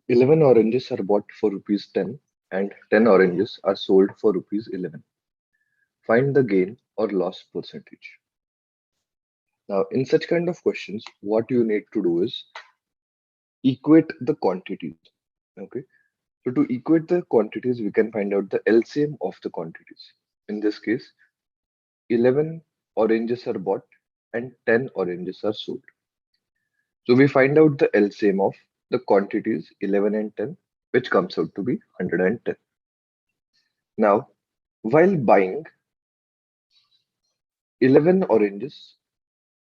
11 oranges are bought for rupees 10 and 10 oranges are sold for rupees 11. Find the gain or loss percentage. Now, in such kind of questions, what you need to do is equate the quantities. Okay. So to equate the quantities, we can find out the LCM of the quantities. In this case, 11 oranges are bought and 10 oranges are sold. So we find out the LCM of the quantities 11 and 10, which comes out to be 110. Now, while buying, 11 oranges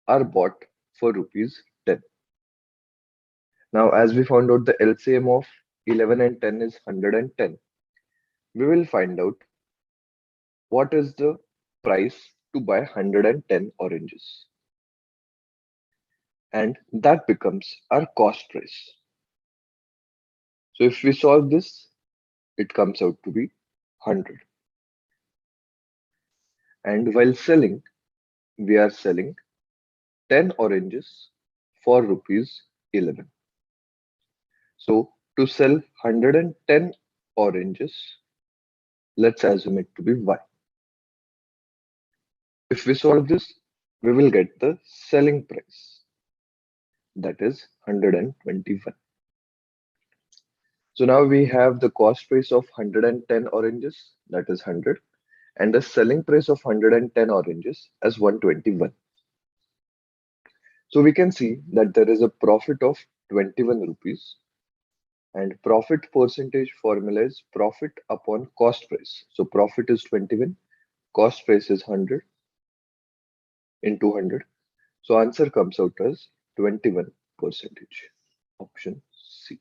are bought for rupees 10. Now, as we found out the LCM of 11 and 10 is 110, we will find out what is the price to buy 110 oranges. And that becomes our cost price. So if we solve this, it comes out to be 100. And while selling, we are selling 10 oranges for rupees 11. So to sell 110 oranges, let's assume it to be Y. If we solve this, we will get the selling price, that is 121. So now we have the cost price of 110 oranges, that is 100, and the selling price of 110 oranges as 121. So we can see that there is a profit of 21 rupees, and profit percentage formula is profit upon cost price. So profit is 21, cost price is 100 into 100. So answer comes out as 21 percentage. Option C.